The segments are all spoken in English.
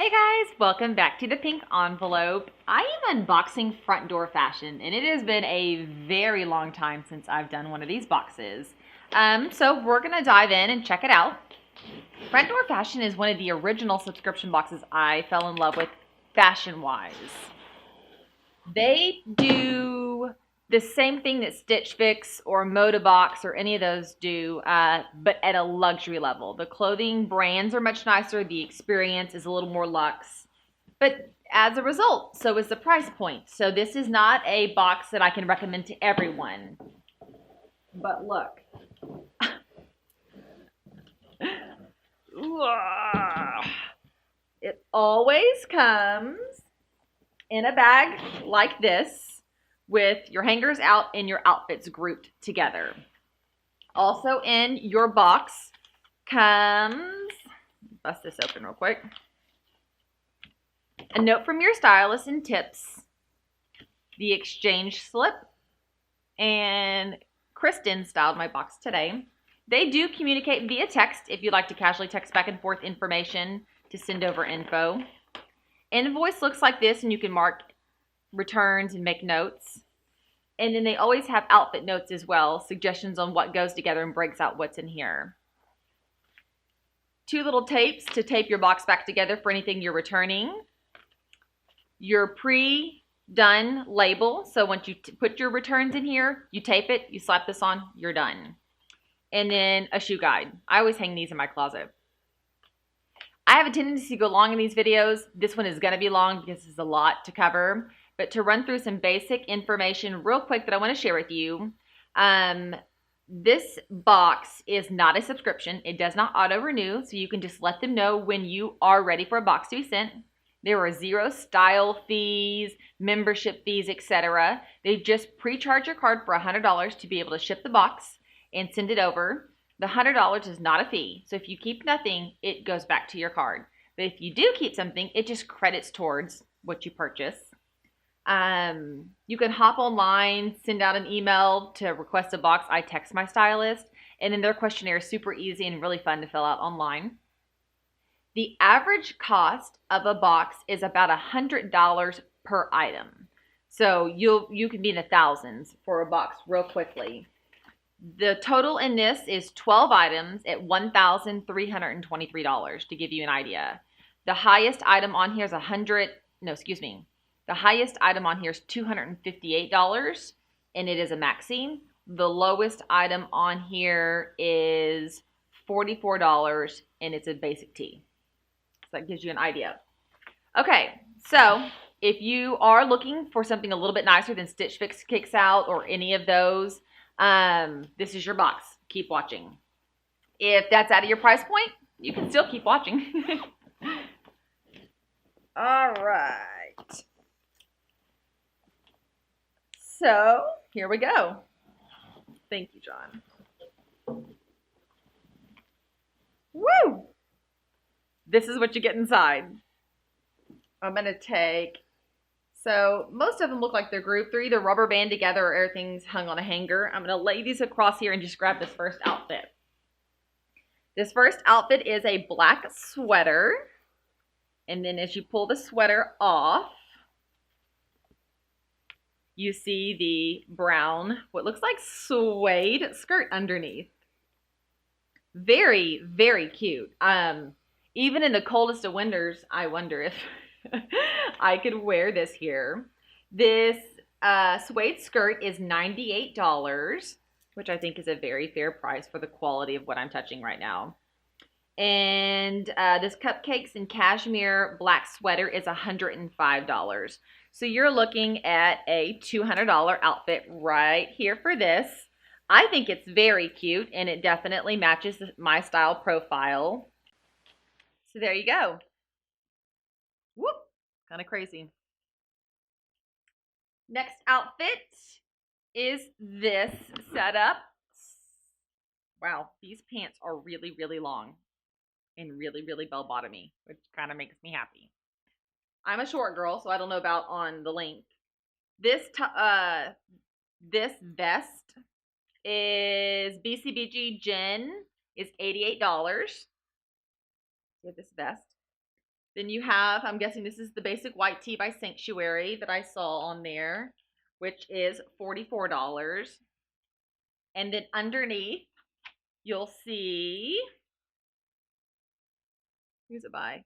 Hey guys, welcome back to the pink envelope. I am unboxing Front Door Fashion, and it has been a very long time since I've done one of these boxes. So we're gonna dive in and check it out. Front Door Fashion is one of the original subscription boxes I fell in love with fashion-wise. They do the same thing that Stitch Fix or Modabox or any of those do, but at a luxury level. The clothing brands are much nicer. The experience is a little more luxe. But as a result, so is the price point. So this is not a box that I can recommend to everyone. But look. It always comes in a bag like this with your hangers out and your outfits grouped together. Also in your box comes, bust this open real quick, a note from your stylist and tips, the exchange slip, and Kristen styled my box today. They do communicate via text if you'd like to casually text back and forth information to send over info. Invoice looks like this, and you can mark returns and make notes. And then they always have outfit notes as well, suggestions on what goes together and breaks out what's in here. 2 little tapes to tape your box back together for anything you're returning. Your pre-done label, so once you put your returns in here, you tape it, you slap this on, you're done. And then a shoe guide. I always hang these in my closet. I have a tendency to go long in these videos. This one is going to be long because it's a lot to cover. But to run through some basic information real quick that I want to share with you, this box is not a subscription. It does not auto-renew, so you can just let them know when you are ready for a box to be sent. There are 0 style fees, membership fees, etc. They just pre-charge your card for $100 to be able to ship the box and send it over. The $100 is not a fee, so if you keep nothing, it goes back to your card. But if you do keep something, it just credits towards what you purchase. You can hop online, send out an email to request a box. I text my stylist, and then their questionnaire is super easy and really fun to fill out online. The average cost of a box is about $100 per item. So you can be in the thousands for a box real quickly. The total in this is 12 items at $1,323 to give you an idea. The highest item on here is the highest item on here is $258, and it is a maxi. The lowest item on here is $44, and it's a basic tee. So that gives you an idea. Okay, so if you are looking for something a little bit nicer than Stitch Fix Kicks Out or any of those, this is your box. Keep watching. If that's out of your price point, you can still keep watching. All right. So here we go. Thank you, John. Woo! This is what you get inside. I'm going to take, so most of them look like they're grouped. They're either rubber band together or everything's hung on a hanger. I'm going to lay these across here and just grab this first outfit. This first outfit is a black sweater. And then as you pull the sweater off, you see the brown, what looks like suede skirt underneath. Very, very cute. Even in the coldest of winters, I wonder if I could wear this here. This suede skirt is $98, which I think is a very fair price for the quality of what I'm touching right now. And this cupcakes and cashmere black sweater is $105. So you're looking at a $200 outfit right here for this. I think it's very cute, and it definitely matches my style profile. So there you go. Whoop, kind of crazy. Next outfit is this setup. Wow, these pants are really, really long and really, really bell-bottomy, which kind of makes me happy. I'm a short girl, so I don't know about on the length. This vest is BCBG Gin is $88. Get this vest. Then you have, I'm guessing this is the basic white tee by Sanctuary that I saw on there, which is $44. And then underneath, you'll see, who's it by?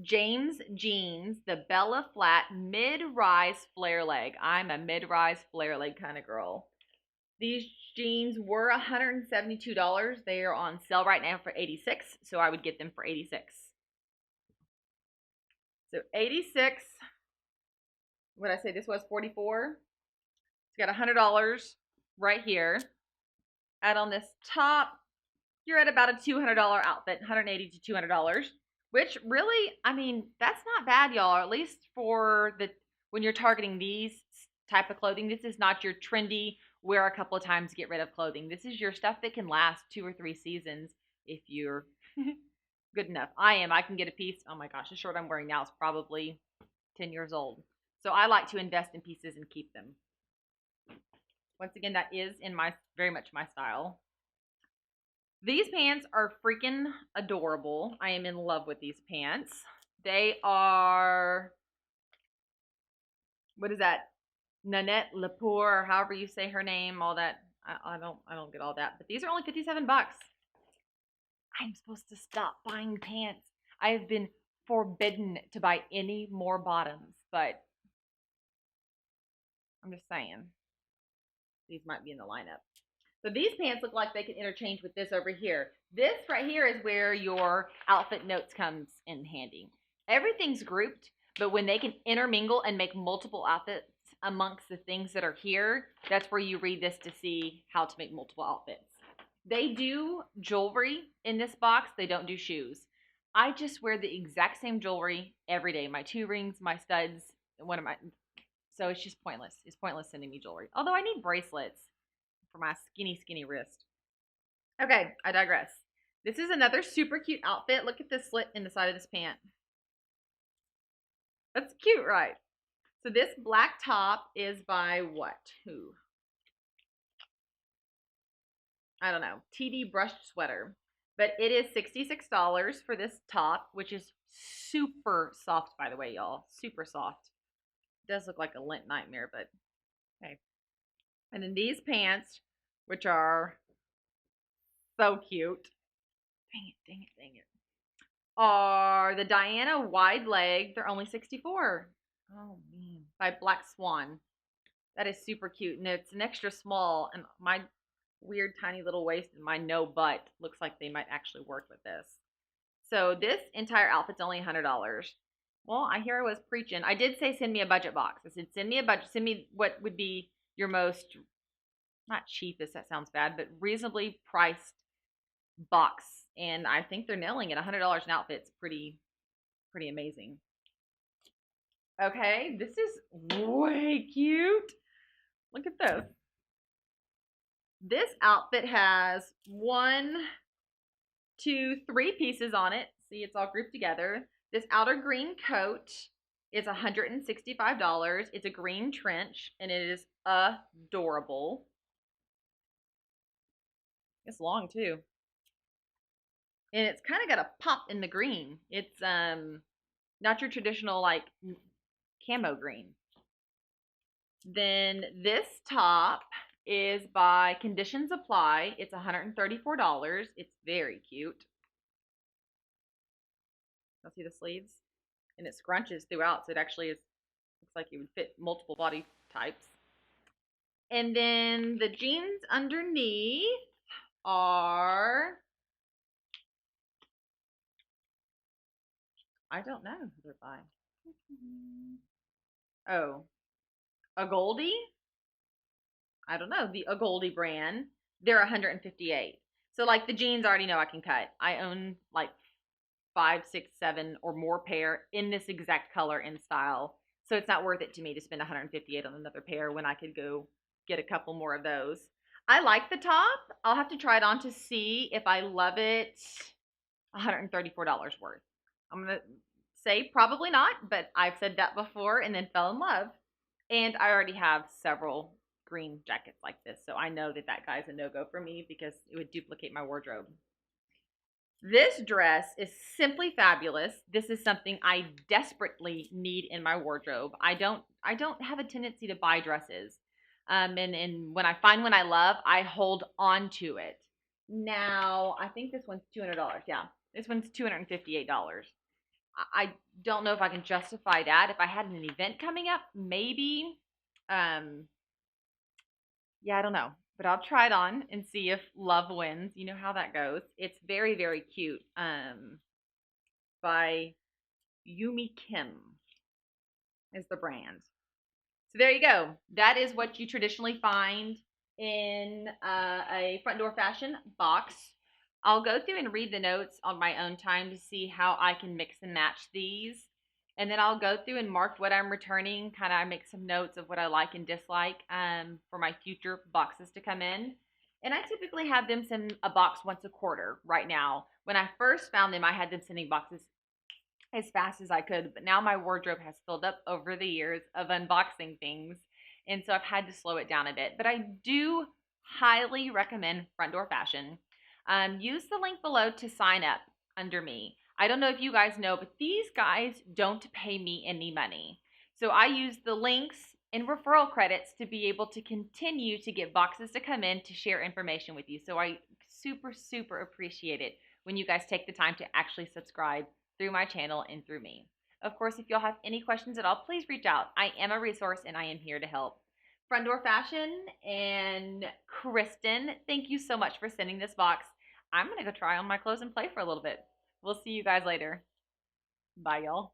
James Jeans, the Bella Flat mid-rise flare leg. I'm a mid-rise flare leg kind of girl. These jeans were $172. They are on sale right now for $86, so I would get them for $86. So $86, what did I say this was, $44? It's got $100 right here. Add on this top, you're at about a $200 outfit, $180 to $200, which really, I mean, that's not bad, y'all. At least for the when you're targeting these type of clothing, this is not your trendy wear a couple of times get rid of clothing. This is your stuff that can last 2 or 3 seasons if you're good enough. I can get a piece. Oh my gosh, the shirt I'm wearing now is probably 10 years old. So I like to invest in pieces and keep them. Once again, that is in very much my style. These pants are freaking adorable. I am in love with these pants. They are, what is that? Nanette Lepore, or however you say her name, all that. I don't get all that. But these are only 57 bucks. I'm supposed to stop buying pants. I have been forbidden to buy any more bottoms, but I'm just saying. These might be in the lineup. So these pants look like they can interchange with this over here. This right here is where your outfit notes comes in handy. Everything's grouped, but when they can intermingle and make multiple outfits amongst the things that are here, that's where you read this to see how to make multiple outfits. They do jewelry in this box. They don't do shoes. I just wear the exact same jewelry every day. My 2 rings, my studs, so it's just pointless. It's pointless sending me jewelry. Although I need bracelets for my skinny wrist. Okay, I digress. This is another super cute outfit. Look at this slit in the side of this pant. That's cute, right? So this black top is by what? Who? I don't know. TD brushed sweater. But it is $66 for this top, which is super soft, by the way, y'all. Super soft. It does look like a lint nightmare, but okay. And then these pants, which are so cute. Dang it. Are the Diana wide leg. They're only 64. Oh man. By Black Swan. That is super cute. And it's an extra small. And my weird tiny little waist and my no butt looks like they might actually work with this. So this entire outfit's only $100. Well, I hear I was preaching. I did say send me a budget box. I said send me a budget. Send me what would be your most, not cheapest, that sounds bad, but reasonably priced box. And I think they're nailing it. $100 an outfit's pretty amazing. Okay, this is way cute. Look at this. This outfit has 1, 2, 3 pieces on it. See, it's all grouped together. This outer green coat is $165. It's a green trench, and it is adorable. It's long, too. And it's kind of got a pop in the green. It's not your traditional, like, camo green. Then this top is by Conditions Apply. It's $134. It's very cute. You'll see the sleeves? And it scrunches throughout, so it actually looks like it would fit multiple body types. And then the jeans underneath are, I don't know who they're by. Oh, a Goldie? I don't know, a Goldie brand. They're $158. So like the jeans I already know I can cut. I own like 5, 6, 7 or more pair in this exact color and style. So it's not worth it to me to spend $158 on another pair when I could go get a couple more of those. I like the top. I'll have to try it on to see if I love it. $134 worth. I'm going to say probably not, but I've said that before and then fell in love. And I already have several green jackets like this, so I know that guy's a no-go for me because it would duplicate my wardrobe. This dress is simply fabulous. This is something I desperately need in my wardrobe. I don't have a tendency to buy dresses. And when I find one I love, I hold on to it. Now, I think this one's $200. Yeah. This one's $258. I don't know if I can justify that. If I had an event coming up, maybe. Yeah, I don't know. But I'll try it on and see if love wins. You know how that goes. It's very, very cute. By Yumi Kim is the brand. So there you go. That is what you traditionally find in a front door fashion box. I'll go through and read the notes on my own time to see how I can mix and match these. And then I'll go through and mark what I'm returning. Kind of make some notes of what I like and dislike for my future boxes to come in. And I typically have them send a box once a quarter right now. When I first found them, I had them sending boxes as fast as I could, but now my wardrobe has filled up over the years of unboxing things, and so I've had to slow it down a bit. But I do highly recommend Front Door Fashion. Use the link below to sign up under me. I don't know if you guys know, but these guys don't pay me any money. So I use the links and referral credits to be able to continue to get boxes to come in to share information with you. So I super, super appreciate it when you guys take the time to actually subscribe through my channel and through me. Of course, if y'all have any questions at all, please reach out. I am a resource and I am here to help. Front Door Fashion and Kristen, thank you so much for sending this box. I'm going to go try on my clothes and play for a little bit. We'll see you guys later. Bye, y'all.